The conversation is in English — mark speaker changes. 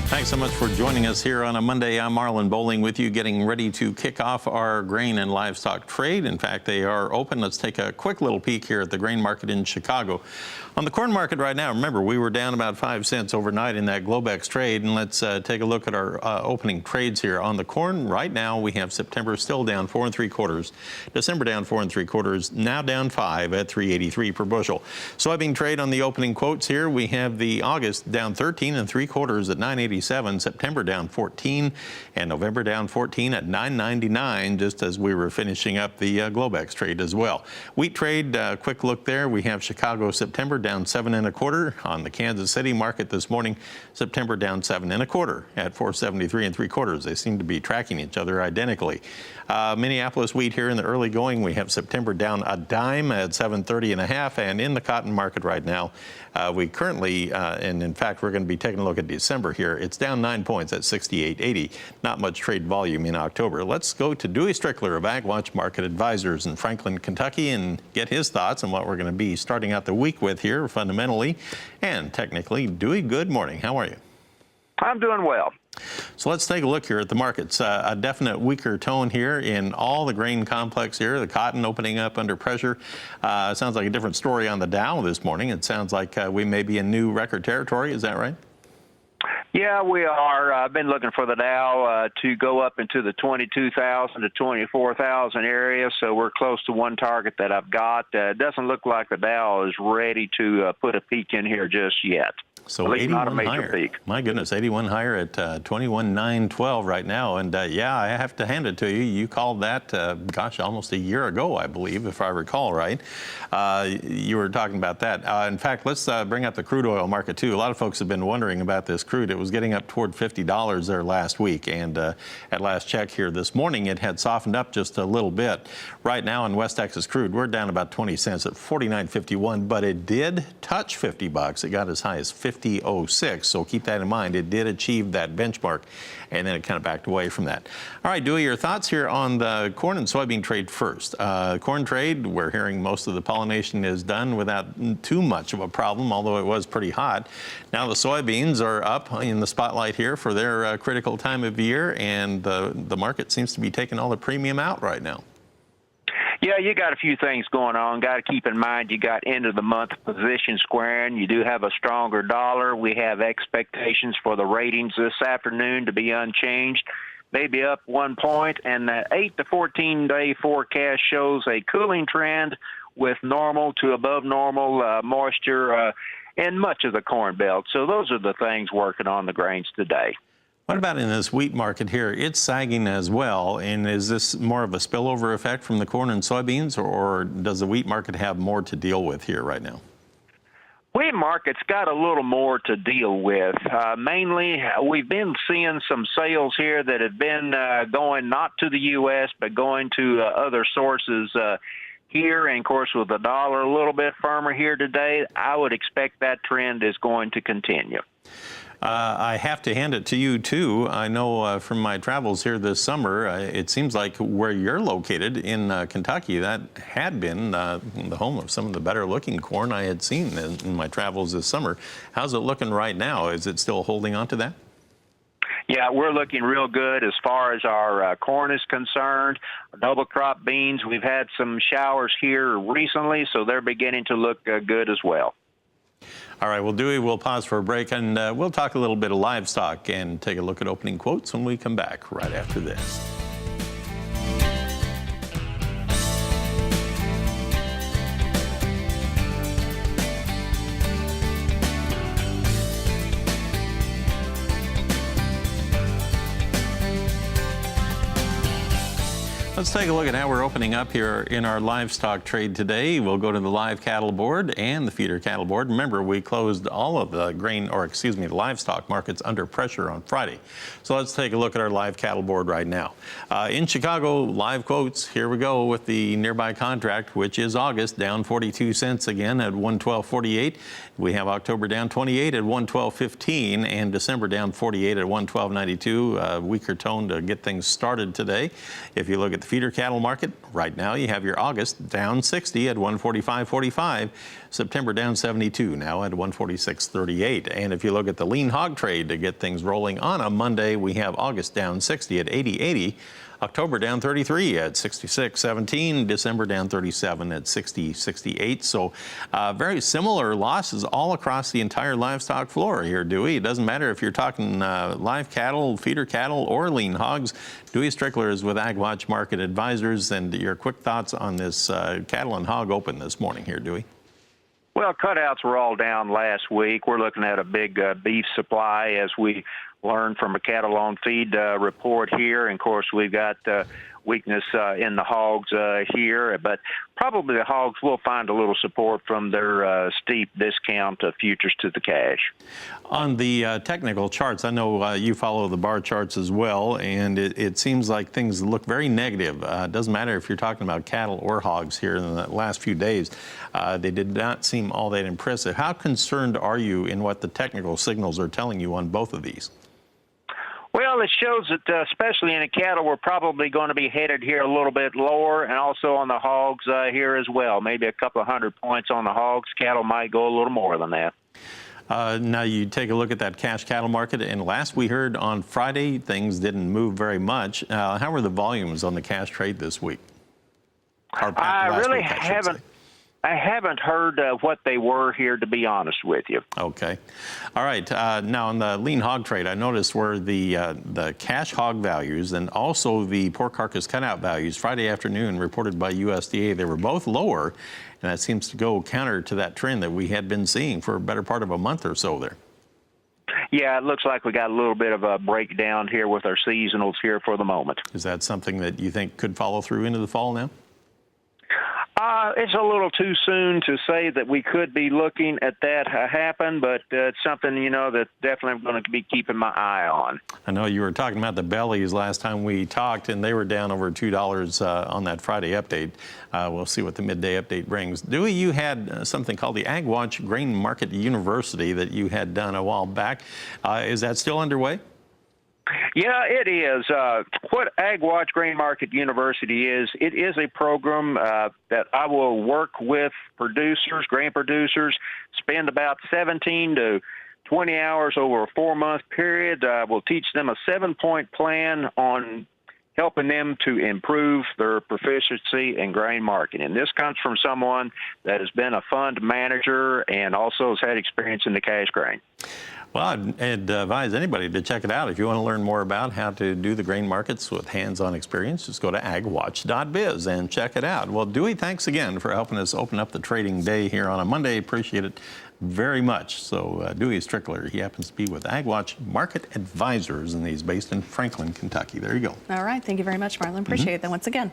Speaker 1: Thanks so much for joining us here on a Monday. I'm Marlon Bowling with you, getting ready to kick off our grain and livestock trade. In fact, they are open. Let's take a quick little peek here at the grain market in Chicago. On the corn market right now, remember, we were down about 5 cents overnight in that Globex trade. And let's take a look at our opening trades here. On the corn right now, we have September still down 4 3/4, December down 4 3/4, now down 5 at 3.83 per bushel. Soybean trade on the opening quotes here, we have the August down 13 3/4 at 9.87, September down 14, and November down 14 at 9.99, just as we were finishing up the Globex trade as well. Wheat trade, quick look there. We have Chicago September down 7 1/4. On the Kansas City market this morning, September down 7 1/4 at 4.73 3/4. They seem to be tracking each other identically. Minneapolis wheat here in the early going, we have September down a dime at 7.30 1/2, and in the cotton market right now, we currently, and in fact, we're going to be taking a look at December here. It's down 9 points at 68.80. Not much trade volume in October. Let's go to DeweyStrickler of AgWatch Market Advisors in Franklin, Kentucky, and get his thoughts on what we're going to be starting out the week with here, fundamentally and technically. Dewey, good morning. How are you?
Speaker 2: I'm doing well.
Speaker 1: So let's take a look here at the markets. A definite weaker tone here in all the grain complex here. The cotton opening up under pressure. Sounds like a different story on the Dow this morning. It sounds like we may be in new record territory. Is that right?
Speaker 2: Yeah, we are. I've been looking for the Dow to go up into the 22,000 to 24,000 area, so we're close to one target that I've got. It doesn't look like the Dow is ready to put a peak in here just yet.
Speaker 1: So 81 higher. Peak. My goodness, 81 higher at 21,912 right now. And yeah, I have to hand it to you. You called that, gosh, almost a year ago, I believe, if I recall right. You were talking about that. In fact, let's bring up the crude oil market, too. A lot of folks have been wondering about this crude. It was getting up toward $50 there last week. And at last check here this morning, it had softened up just a little bit. Right now in West Texas crude, we're down about 20 cents at 49.51, but it did touch $50. It got as high as 50.06, so keep that in mind. It did achieve that benchmark, and then it kind of backed away from that. All right, Dewey, your thoughts here on the corn and soybean trade first. Corn trade, we're hearing most of the pollination is done without too much of a problem, although it was pretty hot. Now the soybeans are up in the spotlight here for their critical time of year, and the market seems to be taking all the premium out right now.
Speaker 2: Yeah, you got a few things going on. Got to keep in mind you got end of the month position squaring. You do have a stronger dollar. We have expectations for the ratings this afternoon to be unchanged, maybe up 1 point, and the 8 to 14-day forecast shows a cooling trend with normal to above normal moisture in much of the corn belt. So those are the things working on the grains today.
Speaker 1: What about in this wheat market here? It's sagging as well, and is this more of a spillover effect from the corn and soybeans, or does the wheat market have more to deal with here right now?
Speaker 2: Wheat market's got a little more to deal with. Mainly, we've been seeing some sales here that have been going not to the U.S., but going to other sources here. And, of course, with the dollar a little bit firmer here today, I would expect that trend is going to continue.
Speaker 1: I have to hand it to you, too. I know from my travels here this summer, it seems like where you're located in Kentucky, that had been the home of some of the better-looking corn I had seen in my travels this summer. How's it looking right now? Is it still holding on to that?
Speaker 2: Yeah, we're looking real good as far as our corn is concerned. Double crop beans, we've had some showers here recently, so they're beginning to look good as well.
Speaker 1: All right, well, Dewey, we'll pause for a break, and we'll talk a little bit of livestock and take a look at opening quotes when we come back right after this. Let's take a look at how we're opening up here in our livestock trade today. We'll go to the live cattle board and the feeder cattle board. Remember, we closed all of the the livestock markets under pressure on Friday. So let's take a look at our live cattle board right now. In Chicago, live quotes, here we go with the nearby contract, which is August, down 42 cents again at 112.48. We have October down 28 at 112.15 and December down 48 at 112.92. Weaker tone to get things started today. If you look at the the feeder cattle market, right now you have your August down 60 at 145.45. September down 72 now at 146.38. And if you look at the lean hog trade to get things rolling on a Monday, we have August down 60 at 80.80. October down 33 at 66.17. December down 37 at 60.68. So very similar losses all across the entire livestock floor here, Dewey. It doesn't matter if you're talking live cattle, feeder cattle, or lean hogs. DeweyStrickler is with AgWatch Market Advisors. And your quick thoughts on this cattle and hog open this morning here, Dewey?
Speaker 2: Well, cutouts were all down last week. We're looking at a big beef supply as we learned from a cattle on feed report here. And of course, we've got weakness in the hogs here, but probably the hogs will find a little support from their steep discount futures to the cash.
Speaker 1: On the technical charts, I know you follow the bar charts as well, and it seems like things look very negative. It doesn't matter if you're talking about cattle or hogs here in the last few days. They did not seem all that impressive. How concerned are you in what the technical signals are telling you on both of these?
Speaker 2: Well, it shows that, especially in the cattle, we're probably going to be headed here a little bit lower, and also on the hogs here as well. Maybe a couple of 100 points on the hogs. Cattle might go a little more than that.
Speaker 1: Now, you take a look at that cash cattle market, and last we heard on Friday, things didn't move very much. How were the volumes on the cash trade this week?
Speaker 2: I really haven't. I haven't heard what they were here, to be honest with you.
Speaker 1: Okay. All right. Now, on the lean hog trade, I noticed where the cash hog values and also the pork carcass cutout values Friday afternoon reported by USDA, they were both lower, and that seems to go counter to that trend that we had been seeing for a better part of a month or so there.
Speaker 2: Yeah, it looks like we got a little bit of a breakdown here with our seasonals here for the moment.
Speaker 1: Is that something that you think could follow through into the fall now?
Speaker 2: It's a little too soon to say that we could be looking at that happen, but it's something, that definitely I'm going to be keeping my eye on.
Speaker 1: I know you were talking about the bellies last time we talked, and they were down over $2 on that Friday update. We'll see what the midday update brings. Dewey, you had something called the AgWatch Grain Market University that you had done a while back. Is that still underway?
Speaker 2: Yeah, it is. What AgWatch Grain Market University is, it is a program that I will work with producers, grain producers, spend about 17 to 20 hours over a 4-month period. We'll teach them a 7-point plan on helping them to improve their proficiency in grain marketing. And this comes from someone that has been a fund manager and also has had experience in the cash grain.
Speaker 1: Well, I'd advise anybody to check it out. If you want to learn more about how to do the grain markets with hands-on experience, just go to agwatch.biz and check it out. Well, Dewey, thanks again for helping us open up the trading day here on a Monday. Appreciate it very much. So DeweyStrickler, he happens to be with AgWatch Market Advisors, and he's based in Franklin, Kentucky. There you go.
Speaker 3: All right. Thank you very much, Marlon. Appreciate that once again.